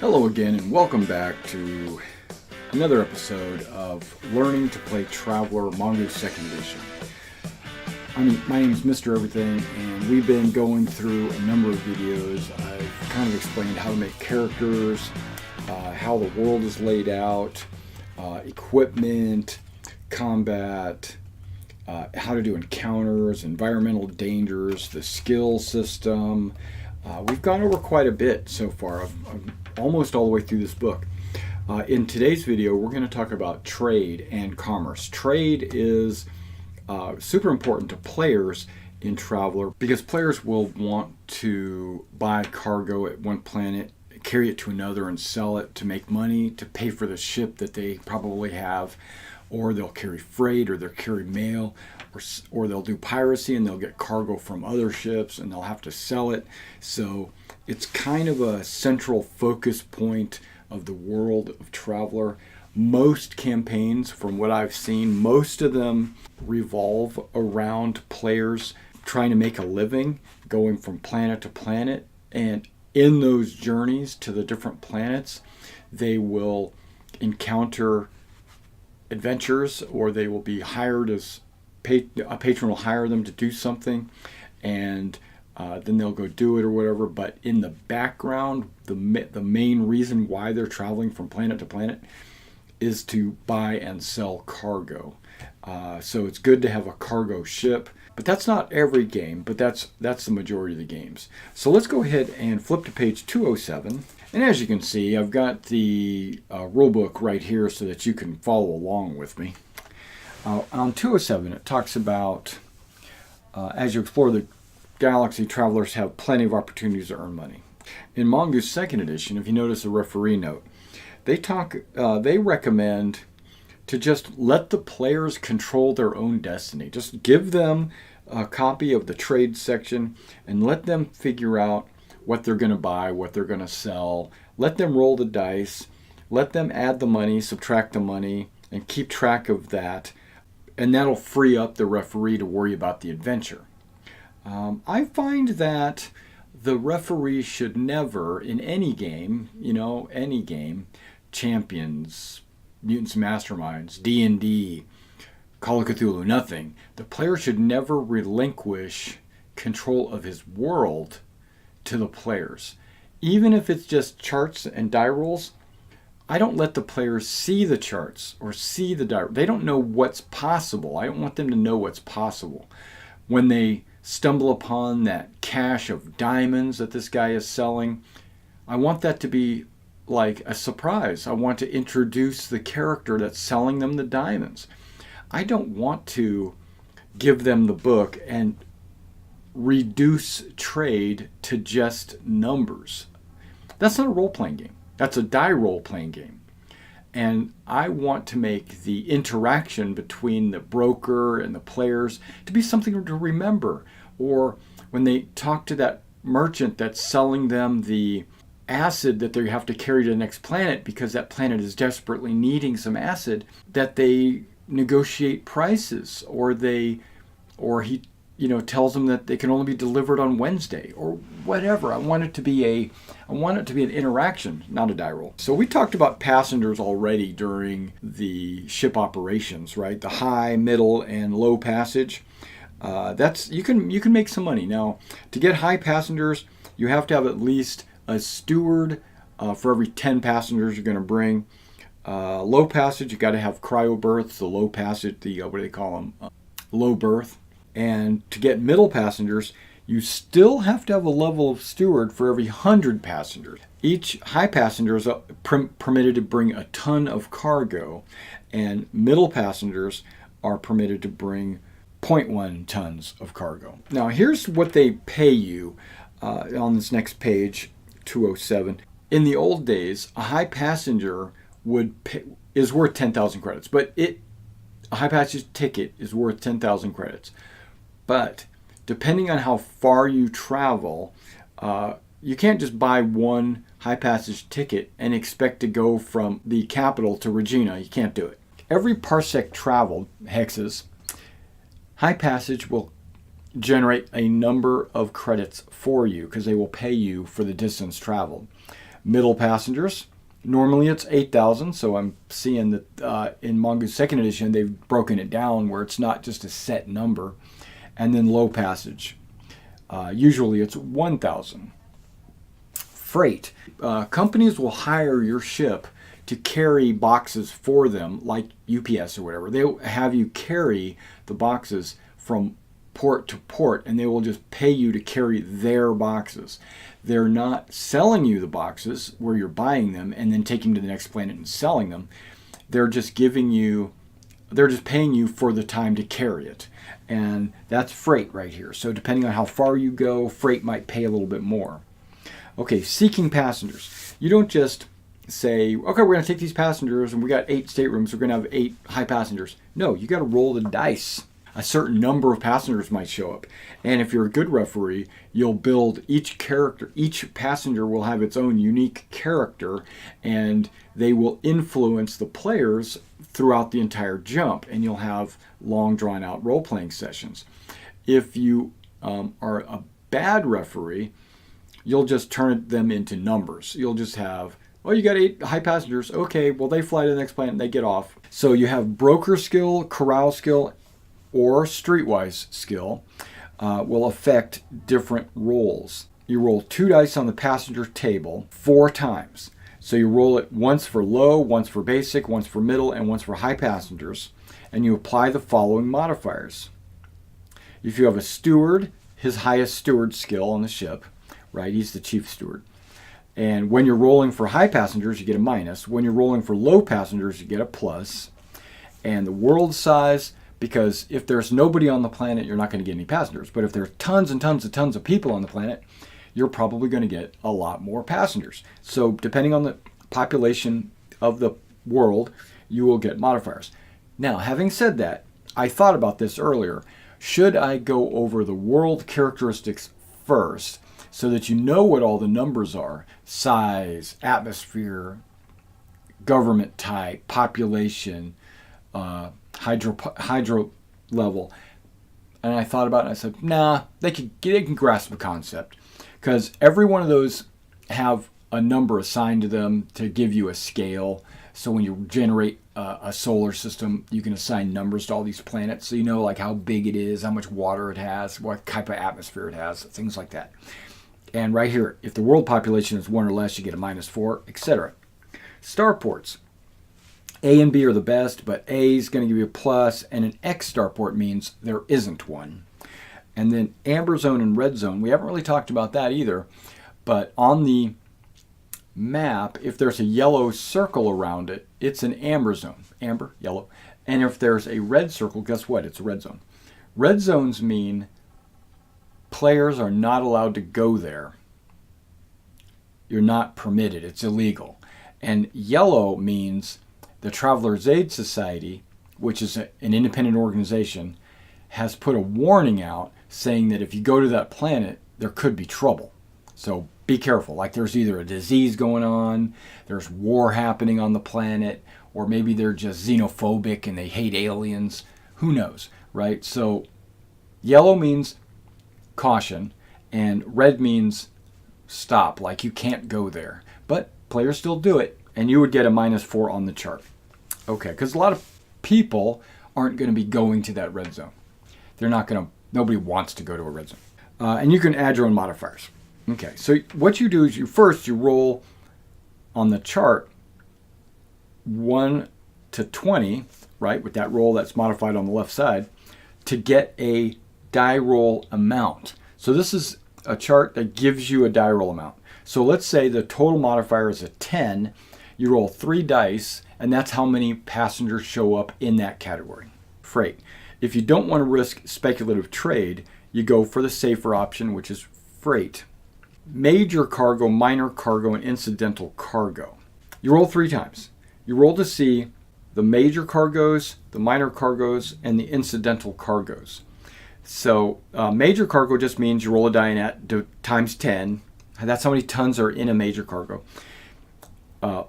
Hello again, and welcome back to another episode of Learning to Play Traveler Mongoose 2nd Edition. My name is Mr. Everything, and we've been going through a number of videos. I've kind of explained how to make characters, how the world is laid out, equipment, combat, how to do encounters, environmental dangers, the skill system. We've gone over quite a bit so far. I'm almost all the way through this book. In today's video, we're going to talk about trade and commerce. Trade is super important to players in Traveler because players will want to buy cargo at one planet, carry it to another and sell it to make money, to pay for the ship that they probably have, or they'll carry freight, or they'll carry mail, or they'll do piracy and they'll get cargo from other ships and they'll have to sell it. So it's kind of a central focus point of the world of Traveler. Most campaigns, from what I've seen, most of them revolve around players trying to make a living, going from planet to planet, and in those journeys to the different planets, they will encounter adventures, or they will be hired as a patron will hire them to do something, and then they'll go do it or whatever. But in the background, the main reason why they're traveling from planet to planet is to buy and sell cargo. So it's good to have a cargo ship, but that's not every game, but that's the majority of the games. So let's go ahead and flip to page 207. And as you can see, I've got the rulebook right here so that you can follow along with me. On 207, it talks about as you explore the galaxy, travelers have plenty of opportunities to earn money. In Mongoose 2nd Edition, if you notice the referee note, they recommend to just let the players control their own destiny. Just give them a copy of the trade section and let them figure out what they're going to buy, what they're going to sell. Let them roll the dice. Let them add the money, subtract the money, and keep track of that. And that'll free up the referee to worry about the adventure. I find that the referee should never, in any game, any game, Champions, Mutants and Masterminds, D&D, Call of Cthulhu, nothing. The player should never relinquish control of his world to the players. Even if it's just charts and die rolls, I don't let the players see the charts or see the die. They don't know what's possible. I don't want them to know what's possible. When they stumble upon that cache of diamonds that this guy is selling, I want that to be like a surprise. I want to introduce the character that's selling them the diamonds. I don't want to give them the book and reduce trade to just numbers. That's not a role-playing game. That's a die role-playing game. And I want to make the interaction between the broker and the players to be something to remember. Or when they talk to that merchant that's selling them the acid that they have to carry to the next planet because that planet is desperately needing some acid, that they negotiate prices, or he tells them that they can only be delivered on Wednesday or whatever. I want it to be an interaction, not a die roll. So we talked about passengers already during the ship operations, right? The high, middle, and low passage. You can make some money. Now, to get high passengers, you have to have at least a steward for every 10 passengers you're going to bring. Low passage, you got to have cryo berths. The low passage, what do they call them? Low berth. And to get middle passengers, you still have to have a level of steward for every 100 passengers. Each high passenger is permitted to bring a ton of cargo, and middle passengers are permitted to bring 0.1 tons of cargo. Now, here's what they pay you on this next page, 207. In the old days, a high passenger is worth 10,000 credits, but a high passage ticket is worth 10,000 credits. But depending on how far you travel, you can't just buy one high passage ticket and expect to go from the capital to Regina. You can't do it. Every parsec traveled, hexes, high passage will generate a number of credits for you because they will pay you for the distance traveled. Middle passengers, normally it's 8,000. So I'm seeing that in Mongoose 2nd edition, they've broken it down where it's not just a set number. And then low passage, usually it's 1,000. Freight, companies will hire your ship to carry boxes for them, like UPS or whatever. They'll have you carry the boxes from port to port, and they will just pay you to carry their boxes. They're not selling you the boxes where you're buying them and then taking them to the next planet and selling them. They're just paying you for the time to carry it. And that's freight right here. So depending on how far you go, freight might pay a little bit more. Okay, seeking passengers. You don't just say, okay, we're going to take these passengers and we got 8 staterooms, we're going to have 8 high passengers. No, you got to roll the dice. A certain number of passengers might show up. And if you're a good referee, you'll build each character. Each passenger will have its own unique character, and they will influence the players throughout the entire jump. And you'll have long, drawn-out role-playing sessions. If you are a bad referee, you'll just turn them into numbers. You'll just have, oh, you got 8 high passengers. Okay, well, they fly to the next planet and they get off. So you have broker skill, corral skill, or streetwise skill will affect different rolls. You roll 2 dice on the passenger table 4 times. So you roll it once for low, once for basic, once for middle, and once for high passengers. And you apply the following modifiers. If you have a steward, his highest steward skill on the ship, right? He's the chief steward. And when you're rolling for high passengers, you get a minus. When you're rolling for low passengers, you get a plus. And the world size, because if there's nobody on the planet, you're not going to get any passengers. But if there are tons and tons and tons of people on the planet, you're probably going to get a lot more passengers. So depending on the population of the world, you will get modifiers. Now, having said that, I thought about this earlier. Should I go over the world characteristics first so that you know what all the numbers are? Size, atmosphere, government type, population, hydro level. And I thought about it and I said, nah, they can grasp the concept, because every one of those have a number assigned to them to give you a scale. So when you generate a solar system, you can assign numbers to all these planets, so you know like how big it is, how much water it has, what type of atmosphere it has, things like that. And right here, if the world population is 1 or less, you get a -4, etc. Starports. A and B are the best, but A is going to give you a plus, and an X starport means there isn't one. And then amber zone and red zone, we haven't really talked about that either, but on the map, if there's a yellow circle around it, it's an amber zone. Amber, yellow. And if there's a red circle, guess what? It's a red zone. Red zones mean players are not allowed to go there. You're not permitted. It's illegal. And yellow means the Traveler's Aid Society, which is an independent organization, has put a warning out saying that if you go to that planet, there could be trouble. So be careful. Like there's either a disease going on, there's war happening on the planet, or maybe they're just xenophobic and they hate aliens. Who knows, right? So yellow means caution, and red means stop, like you can't go there. But players still do it, and you would get a -4 on the chart. Okay, because a lot of people aren't going to be going to that red zone. Nobody wants to go to a red zone. And you can add your own modifiers. Okay, so what you do is you roll on the chart 1 to 20, right, with that roll that's modified on the left side, to get a die roll amount. So this is a chart that gives you a die roll amount. So let's say the total modifier is a 10. You roll 3 dice, and that's how many passengers show up in that category. Freight. If you don't want to risk speculative trade, you go for the safer option, which is freight. Major cargo, minor cargo, and incidental cargo. You roll 3 times. You roll to see the major cargoes, the minor cargoes, and the incidental cargoes. So major cargo just means you roll a die times 10. That's how many tons are in a major cargo.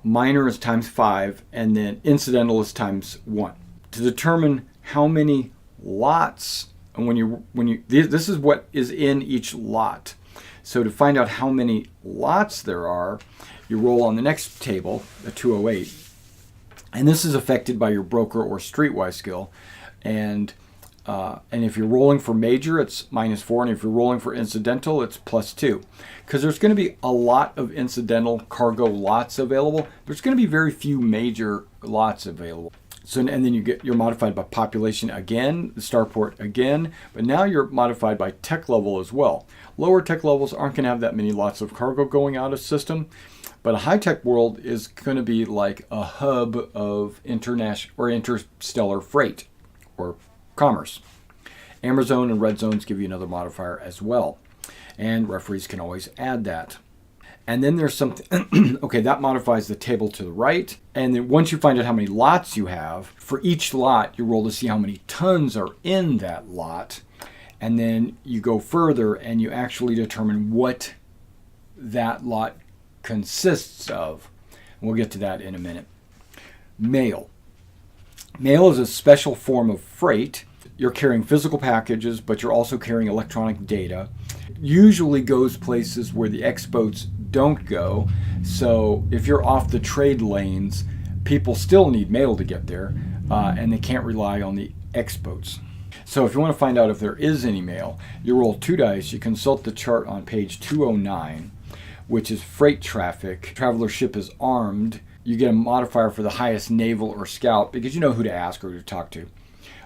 Minor is times 5, and then incidental is times 1. To determine how many lots, and this is what is in each lot. So to find out how many lots there are, You roll on the next table, a 208, and this is affected by your broker or streetwise skill. And if you're rolling for major, it's -4, and if you're rolling for incidental, it's +2. Because there's going to be a lot of incidental cargo lots available. There's going to be very few major lots available. So, and then you're modified by population again, the starport again, but now you're modified by tech level as well. Lower tech levels aren't going to have that many lots of cargo going out of system, but a high-tech world is going to be like a hub of international or interstellar freight or commerce. Amber zone and red zones give you another modifier as well, and referees can always add that. And then there's something, okay, that modifies the table to the right. And then once you find out how many lots you have, for each lot, you roll to see how many tons are in that lot. And then you go further and you actually determine what that lot consists of. And we'll get to that in a minute. Mail. Mail is a special form of freight. You're carrying physical packages, but you're also carrying electronic data. Usually goes places where the X-boats don't go. So if you're off the trade lanes, people still need mail to get there, and they can't rely on the X-boats. So if you want to find out if there is any mail, you roll 2 dice. You consult the chart on page 209, which is freight traffic. Traveler ship is armed. You get a modifier for the highest naval or scout because you know who to ask or who to talk to,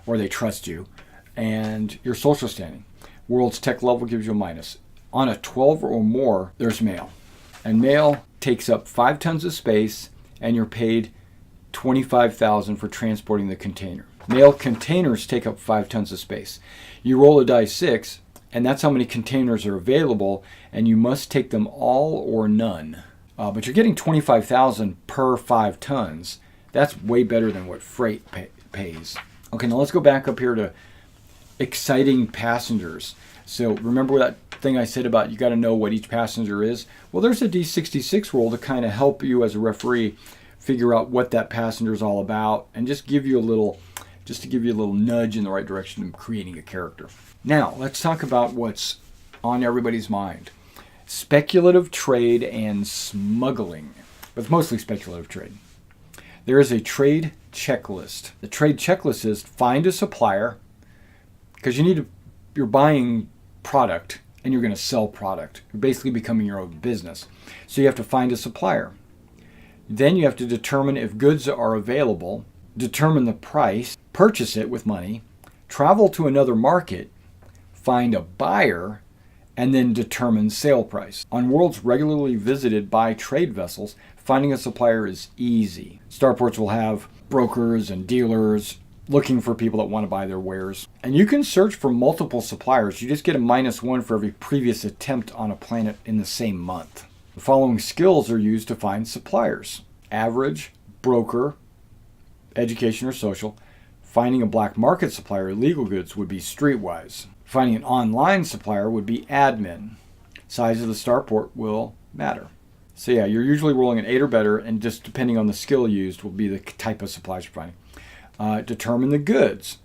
or they trust you, and your social standing. World's tech level gives you a minus. On a 12 or more, there's mail. And mail takes up 5 tons of space, and you're paid $25,000 for transporting the container. Mail containers take up 5 tons of space. You roll a die 6, and that's how many containers are available, and you must take them all or none. But you're getting $25,000 per 5 tons. That's way better than what freight pays. Okay, now let's go back up here to exciting passengers. So remember that thing I said about you got to know what each passenger is? Well, there's a D66 roll to kind of help you as a referee figure out what that passenger is all about, and just give you a little nudge in the right direction in creating a character. Now, let's talk about what's on everybody's mind. Speculative trade and smuggling. But it's mostly speculative trade. There is a trade checklist. The trade checklist is find a supplier, because you're buying product and you're going to sell product. You're basically becoming your own business. So you have to find a supplier. Then you have to determine if goods are available, determine the price, purchase it with money, travel to another market, find a buyer, and then determine sale price. On worlds regularly visited by trade vessels, finding a supplier is easy. Starports will have brokers and dealers looking for people that want to buy their wares. And you can search for multiple suppliers. You just get a -1 for every previous attempt on a planet in the same month. The following skills are used to find suppliers: average, broker, education or social. Finding a black market supplier, illegal goods, would be streetwise. Finding an online supplier would be admin. Size of the starport will matter. So yeah, you're usually rolling an 8 or better, and just depending on the skill used will be the type of supplies you're finding. Determine the goods.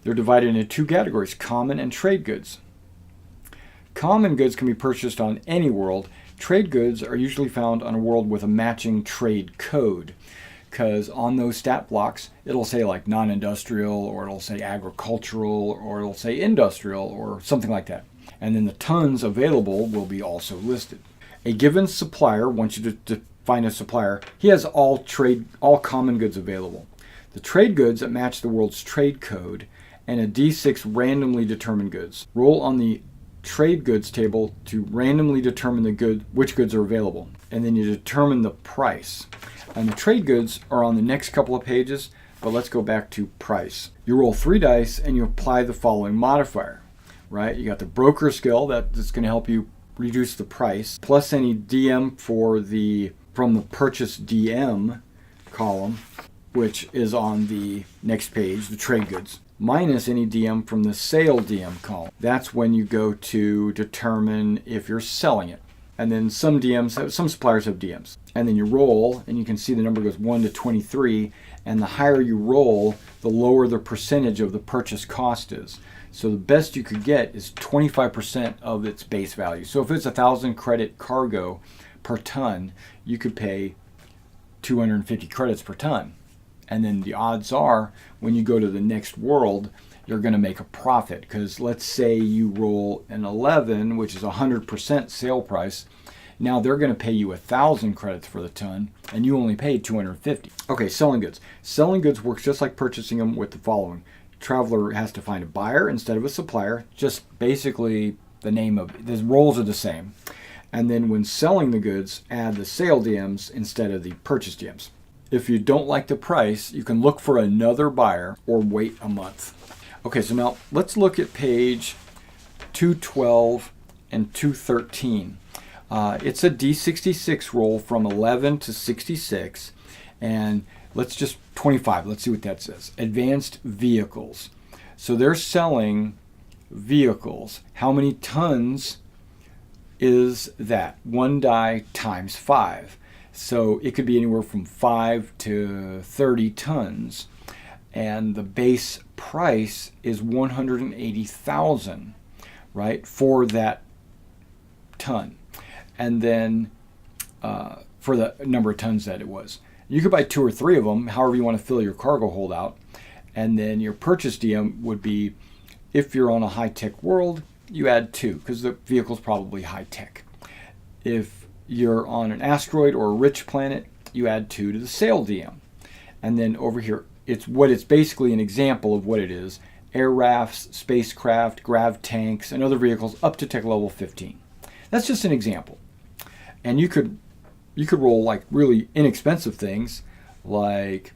They're divided into 2 categories, common and trade goods. Common goods can be purchased on any world. Trade goods are usually found on a world with a matching trade code, because on those stat blocks, it'll say like non-industrial, or it'll say agricultural, or it'll say industrial, or something like that. And then the tons available will be also listed. A given supplier, once you to find a supplier, he has all common goods available. The trade goods that match the world's trade code, and a D6 randomly determined goods. Roll on the trade goods table to randomly determine which goods are available, and then you determine the price. And the trade goods are on the next couple of pages, but let's go back to price. You roll 3 dice and you apply the following modifier, right? You got the broker skill that's going to help you reduce the price, plus any DM from the purchase DM column, which is on the next page, the trade goods, minus any DM from the sale DM column. That's when you go to determine if you're selling it. And then some suppliers have DMs. And then you roll, and you can see the number goes 1 to 23, and the higher you roll, the lower the percentage of the purchase cost is. So the best you could get is 25% of its base value. So if it's 1,000 credit cargo, per ton, you could pay 250 credits per ton. And then the odds are when you go to the next world, you're going to make a profit, because let's say you roll an 11, which is 100% sale price. Now they're going to pay you 1,000 credits for the ton, and you only paid 250. Okay, selling goods. Selling goods works just like purchasing them with the following. Traveler has to find a buyer instead of a supplier. Just basically the name of the roles are the same. And then when selling the goods, add the sale DMs instead of the purchase DMs. If you don't like the price, you can look for another buyer or wait a month. Okay, so now let's look at page 212 and 213. It's a D66 roll from 11 to 66, and let's just 25. Let's see what that says. Advanced vehicles. So they're selling vehicles. How many tons is that? One die times 5. So it could be anywhere from 5 to 30 tons. And the base price is 180,000, right, for that ton. And then for the number of tons that it was. You could buy 2 or 3 of them, however you want to fill your cargo holdout. And then your purchase DM would be, if you're on a high-tech world, you add 2, because the vehicle's probably high-tech. If you're on an asteroid or a rich planet, you add 2 to the sale DM. And then over here, it's basically an example of what it is. Air rafts, spacecraft, grav tanks, and other vehicles up to tech level 15. That's just an example. And you could roll like really inexpensive things like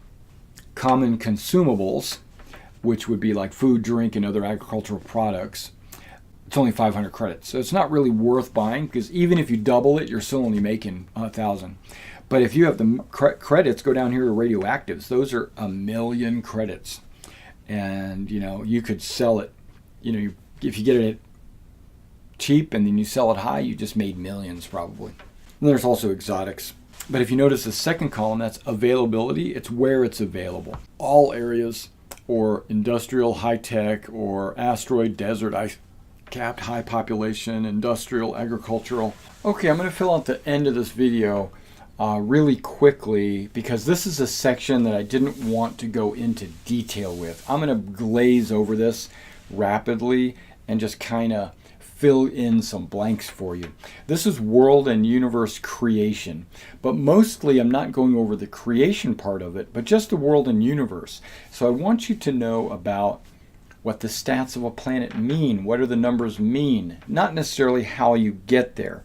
common consumables, which would be like food, drink, and other agricultural products. It's only 500 credits. So it's not really worth buying, because even if you double it, you're still only making 1,000. But if you have the credits, go down here to radioactives. Those are 1,000,000 credits. And, you could sell it. If you get it cheap and then you sell it high, you just made millions probably. And there's also exotics. But if you notice the second column, that's availability. It's where it's available. All areas, or industrial, high-tech, or asteroid, desert, ice-capped, high population, industrial, agricultural. Okay, I'm going to fill out the end of this video really quickly, because this is a section that I didn't want to go into detail with. I'm going to glaze over this rapidly and just kind of fill in some blanks for you. This is world and universe creation, but mostly I'm not going over the creation part of it, but just the world and universe. So I want you to know about what the stats of a planet mean. What do the numbers mean? Not necessarily how you get there.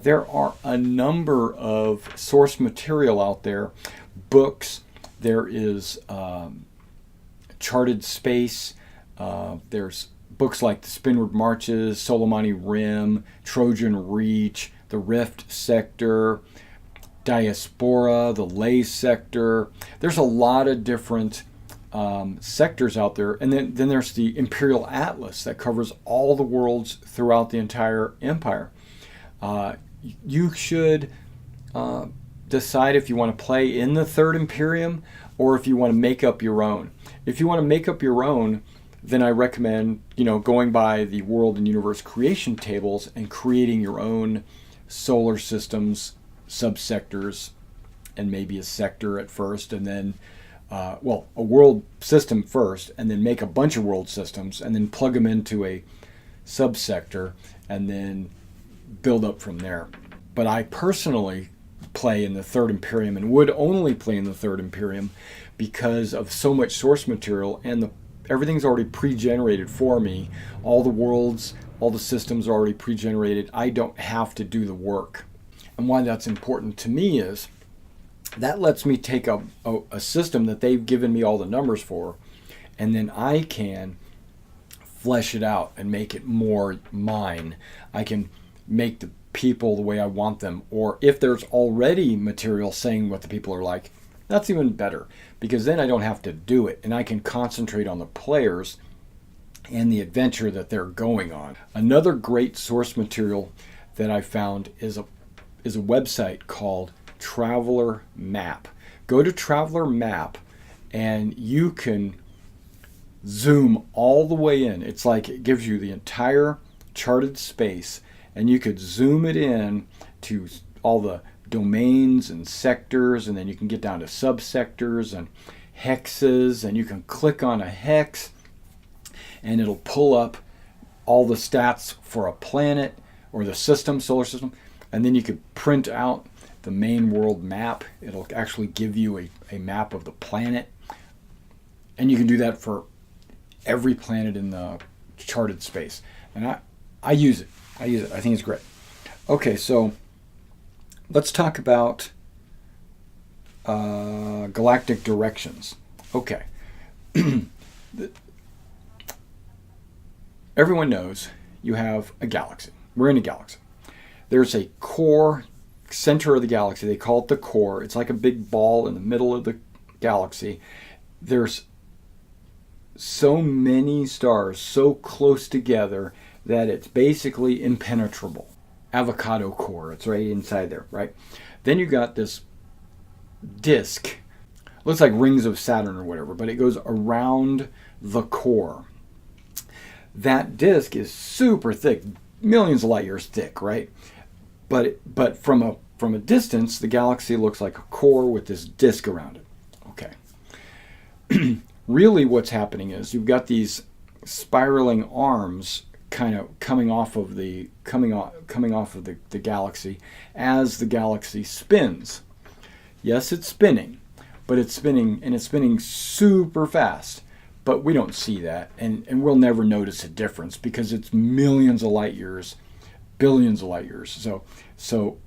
There are a number of source material out there, books. There is Charted Space. There's books like The Spinward Marches, Solomani Rim, Trojan Reach, The Rift Sector, Diaspora, the Lay Sector. There's a lot of different sectors out there. And then there's the Imperial Atlas that covers all the worlds throughout the entire empire. You should decide if you want to play in the Third Imperium or if you want to make up your own. If you want to make up your own, then I recommend, going by the world and universe creation tables and creating your own solar systems, subsectors, and maybe a sector at first, and then, a world system first, and then make a bunch of world systems, and then plug them into a subsector, and then build up from there. But I personally play in the Third Imperium and would only play in the Third Imperium because of so much source material, and everything's already pre-generated for me. All the worlds, all the systems are already pre-generated. I don't have to do the work. And why that's important to me is that lets me take a system that they've given me all the numbers for, and then I can flesh it out and make it more mine. I can make the people the way I want them, or if there's already material saying what the people are like, that's even better, because then I don't have to do it and I can concentrate on the players and the adventure that they're going on. Another great source material that I found is a website called Traveler Map. Go to Traveler Map and you can zoom all the way in. It's like it gives you the entire charted space, and you could zoom it in to all the domains and sectors, and then you can get down to subsectors and hexes, and you can click on a hex and it'll pull up all the stats for a planet or the system, solar system, and then you could print out the main world map. It'll actually give you a map of the planet, and you can do that for every planet in the charted space. And I use it. I think it's great. Okay, so let's talk about Galactic Directions. Okay. Everyone knows you have a galaxy. We're in a galaxy. There's a core center of the galaxy. They call it the core. It's like a big ball in the middle of the galaxy. There's so many stars so close together that it's basically impenetrable. Avocado core. It's right inside there, right? Then you got this disk. Looks like rings of Saturn or whatever, but it goes around the core. That disk is super thick, millions of light years thick, right? But from a distance, the galaxy looks like a core with this disk around it. Okay. Really, what's happening is you've got these spiraling arms kind of coming off of the galaxy as the galaxy spins. Yes, it's spinning, but it's spinning super fast. But we don't see that, and we'll never notice a difference because it's millions of light years, billions of light years. So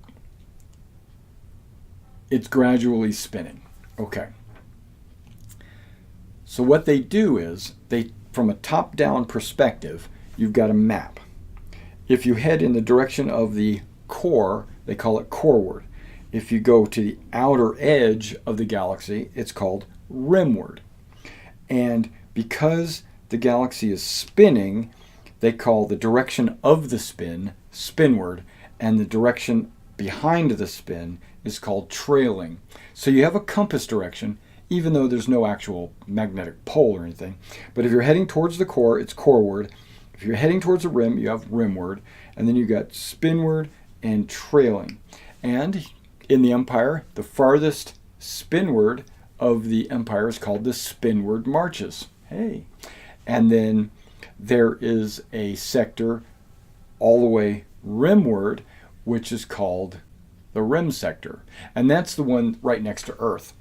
it's gradually spinning. Okay. So what they do is, from a top-down perspective, you've got a map. If you head in the direction of the core, they call it coreward. If you go to the outer edge of the galaxy, it's called rimward. And because the galaxy is spinning, they call the direction of the spin spinward, and the direction behind the spin is called trailing. So you have a compass direction, even though there's no actual magnetic pole or anything. But if you're heading towards the core, it's coreward. If you're heading towards the rim, you have rimward, and then you got spinward and trailing. And in the empire, the farthest spinward of the empire is called the spinward marches. Hey. And then there is a sector all the way rimward, which is called the rim sector. And that's the one right next to Earth.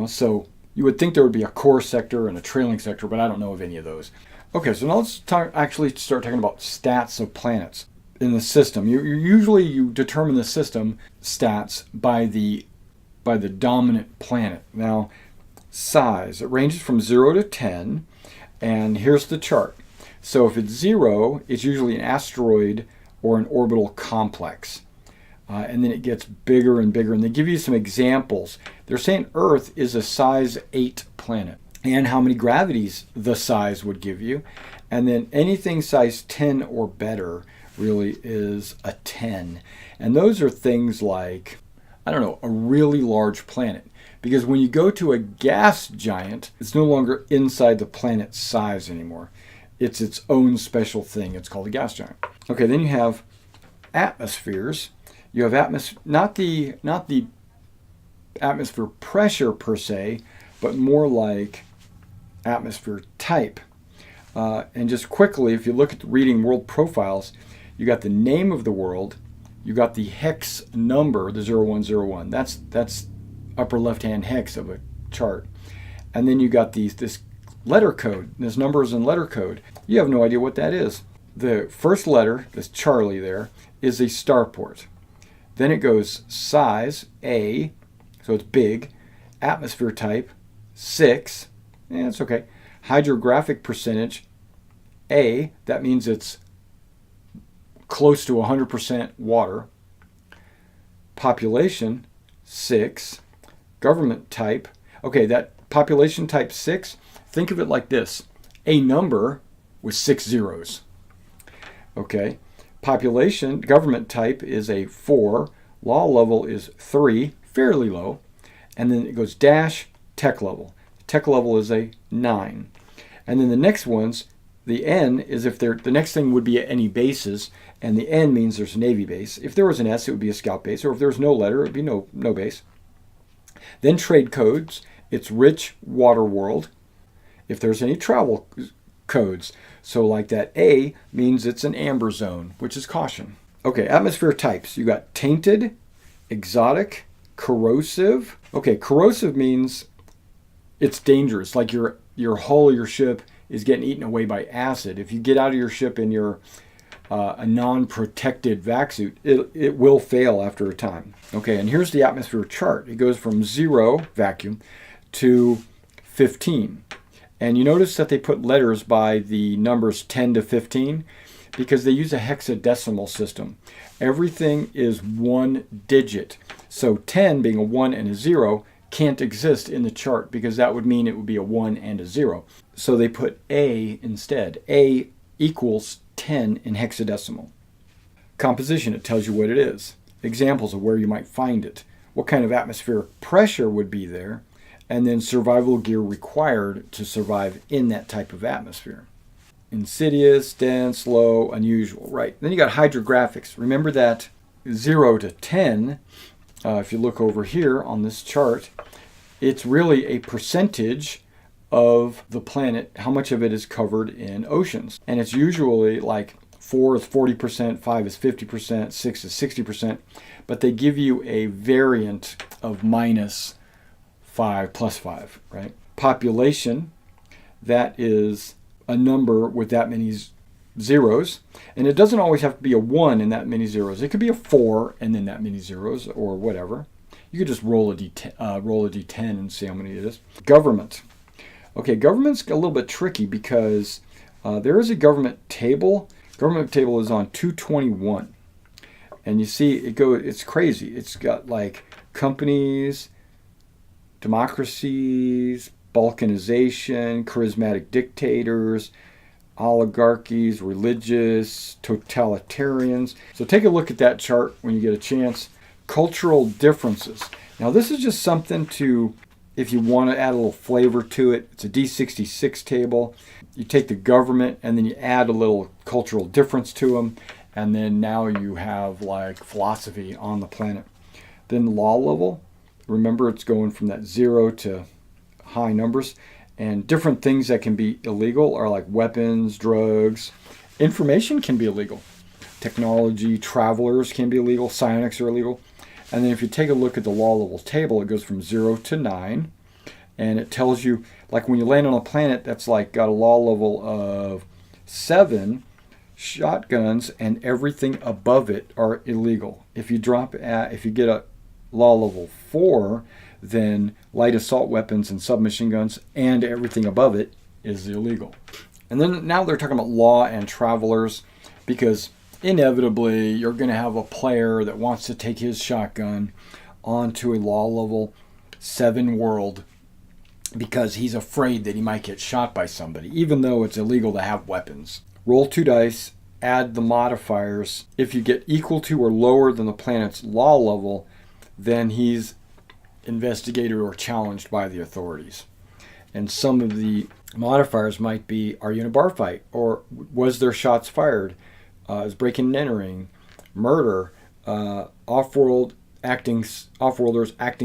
So you would think there would be a core sector and a trailing sector, but I don't know of any of those. Okay, so now let's start talking about stats of planets in the system. You determine the system stats by the dominant planet. Now, size, it ranges from 0 to 10, and here's the chart. So if it's 0, it's usually an asteroid or an orbital complex. And then it gets bigger and bigger, and they give you some examples. They're saying Earth is a size 8 planet, and how many gravities the size would give you. And then anything size 10 or better really is a 10. And those are things like, a really large planet. Because when you go to a gas giant, it's no longer inside the planet's size anymore. It's its own special thing. It's called a gas giant. Okay, then you have atmospheres. You have not the atmosphere pressure per se, but more like atmosphere type. And just quickly, if you look at reading world profiles, you got the name of the world, you got the hex number, the 0101. That's upper left-hand hex of a chart. And then you got this letter code, this numbers and letter code. You have no idea what that is. The first letter, this Charlie there, is a starport. Then it goes size, A, so it's big. Atmosphere type, 6. It's okay. Hydrographic percentage, A, that means it's close to 100% water. Population, 6. Government type, okay, that population type 6, think of it like this. A number with 6 zeros. Okay. Population, government type is a 4. Law level is 3, fairly low. And then it goes dash, tech level. Tech level is a 9. And then the next one's The N is if the next thing would be any bases, and the N means there's a Navy base. If there was an S, it would be a scout base, or if there was no letter, it would be no base. Then trade codes, it's rich water world. If there's any travel codes, so like that A means it's an amber zone, which is caution. Okay, atmosphere types. You got tainted, exotic, corrosive. Okay, corrosive means it's dangerous, like your hull of your ship is getting eaten away by acid. If you get out of your ship in your a non-protected vac suit, it will fail after a time. Okay, and here's the atmosphere chart. It goes from 0 vacuum to 15. And you notice that they put letters by the numbers 10 to 15 because they use a hexadecimal system. Everything is one digit. So 10 being a 1 and a 0 can't exist in the chart because that would mean it would be a 1 and a 0. So they put A instead. A equals 10 in hexadecimal. Composition, it tells you what it is. Examples of where you might find it. What kind of atmospheric pressure would be there. And then survival gear required to survive in that type of atmosphere. Insidious, dense, low, unusual. Right. Then you got hydrographics. Remember that 0 to 10, if you look over here on this chart, it's really a percentage of the planet, how much of it is covered in oceans. And it's usually like 4 is 40%, 5 is 50%, 6 is 60%, but they give you a variant of minus 5 plus 5, right? Population, that is a number with that many zeros, and it doesn't always have to be a 1 and that many zeros. It could be a 4 and then that many zeros or whatever. You could just roll a D10 and see how many it is. Government. Okay, government's a little bit tricky because there is a government table. Government table is on 221. And you see it's crazy. It's got like companies, democracies, balkanization, charismatic dictators, oligarchies, religious, totalitarians. So take a look at that chart when you get a chance. Cultural differences. Now this is just something to, if you want to add a little flavor to it, it's a D66 table. You take the government and then you add a little cultural difference to them, and then now you have like philosophy on the planet. Then law level, remember it's going from that 0 to high numbers, and different things that can be illegal are like weapons, drugs, information can be illegal, technology, travelers can be illegal, psionics are illegal. And then if you take a look at the law level table, it goes from 0 to 9, and it tells you, like when you land on a planet that's like got a law level of 7, shotguns and everything above it are illegal. If you get a law level 4, then light assault weapons and submachine guns and everything above it is illegal. And then now they're talking about law and travelers, because inevitably you're going to have a player that wants to take his shotgun onto a law level 7 world because he's afraid that he might get shot by somebody, even though it's illegal to have weapons. Roll 2 dice, add the modifiers. If you get equal to or lower than the planet's law level, then he's investigated or challenged by the authorities. And some of the modifiers might be, are you in a bar fight? Or was there shots fired? Is breaking and entering, murder, off-worlders acting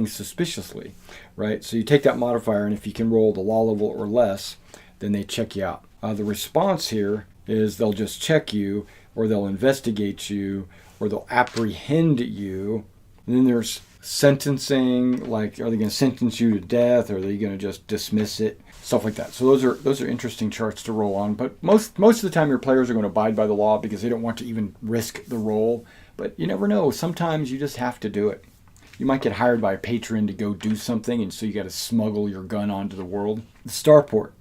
suspiciously, right? So you take that modifier, and if you can roll the law level or less, then they check you out. The response here is they'll just check you, or they'll investigate you, or they'll apprehend you. And then there's sentencing, like are they going to sentence you to death, or are they going to just dismiss it? Stuff like that. So those are interesting charts to roll on. But most of the time your players are going to abide by the law because they don't want to even risk the roll. But you never know. Sometimes you just have to do it. You might get hired by a patron to go do something, and so you got to smuggle your gun onto the world. The starport.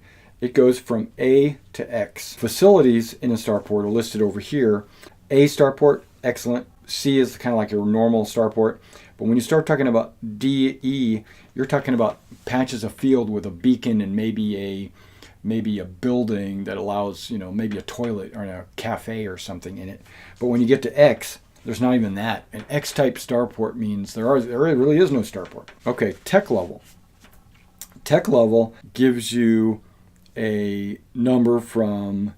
It goes from A to X. Facilities in a starport are listed over here. A starport, excellent. C is kind of like your normal starport. But when you start talking about D, E, you're talking about patches of field with a beacon and maybe a building that allows, maybe a toilet or a cafe or something in it. But when you get to X, there's not even that. An X-type starport means there really is no starport. Okay, tech level. Tech level gives you a number from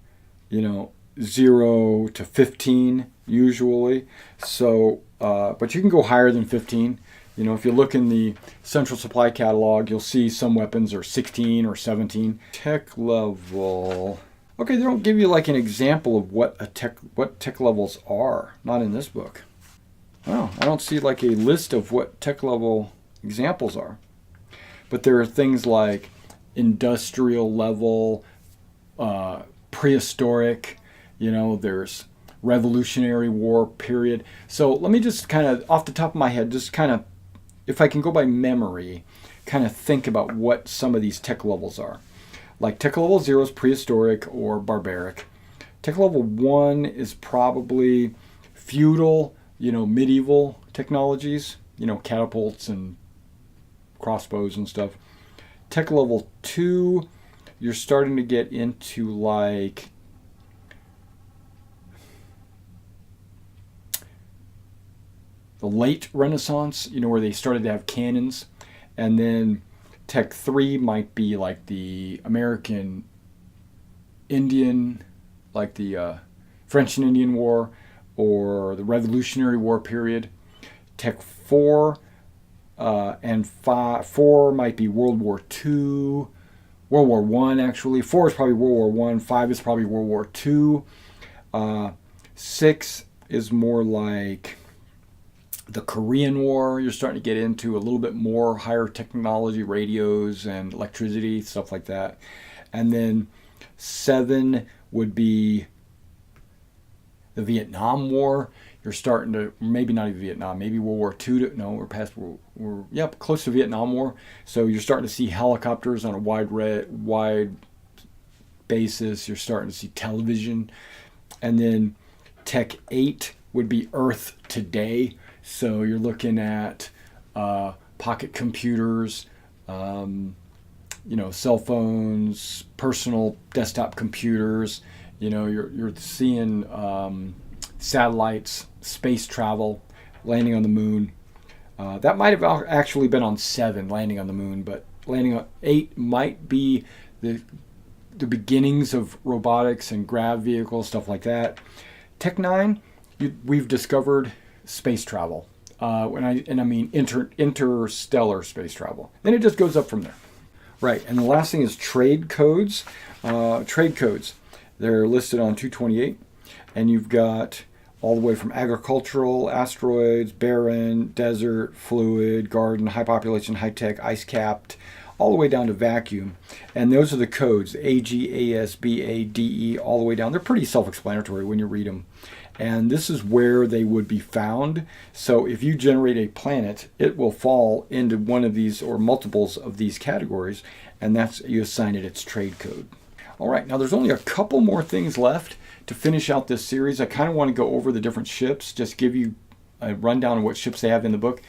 0 to 15 usually. So, but you can go higher than 15. If you look in the Central Supply catalog, you'll see some weapons are 16 or 17. Tech level. Okay, they don't give you like an example of what tech levels are. Not in this book. Oh, I don't see like a list of what tech level examples are. But there are things like industrial level, prehistoric, there's Revolutionary War period. So let me just kind of, off the top of my head, just kind of, if I can go by memory, kind of think about what some of these tech levels are. Like tech level 0 is prehistoric or barbaric. Tech level 1 is probably feudal, medieval technologies, catapults and crossbows and stuff. Tech level 2, you're starting to get into like the late Renaissance, where they started to have cannons. And then Tech 3 might be like the American Indian, like the French and Indian War or the Revolutionary War period. Tech 4 and 4 might be World War II, World War I actually. 4 is probably World War I. 5 is probably World War II. 6 is more like the Korean War. You're starting to get into a little bit more higher technology, radios and electricity, stuff like that. And then 7 would be the Vietnam War. You're starting to, maybe not even Vietnam, maybe World War II. No, we're past, close to Vietnam War. So you're starting to see helicopters on a wide basis. You're starting to see television. And then Tech 8 would be Earth today. So you're looking at pocket computers, cell phones, personal desktop computers. You're seeing satellites, space travel, landing on the moon. That might have actually been on 7, landing on the moon, but landing on 8 might be the beginnings of robotics and grav vehicles, stuff like that. Tech 9, we've discovered space travel. I mean interstellar space travel. Then it just goes up from there. Right, and the last thing is trade codes. Trade codes. They're listed on 228, and you've got all the way from agricultural, asteroids, barren, desert, fluid, garden, high population, high tech, ice capped, all the way down to vacuum. And those are the codes, A, G, A, S, B, A, D, E, all the way down. They're pretty self-explanatory when you read them. And this is where they would be found. So if you generate a planet, it will fall into one of these or multiples of these categories, and you assign it its trade code. All right, now there's only a couple more things left to finish out this series. I kind of want to go over the different ships, just give you a rundown of what ships they have in the book.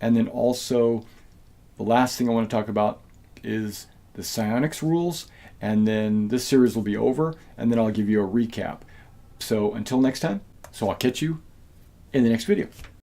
And then also, the last thing I want to talk about is the psionics rules. And then this series will be over, and then I'll give you a recap. So until next time, I'll catch you in the next video.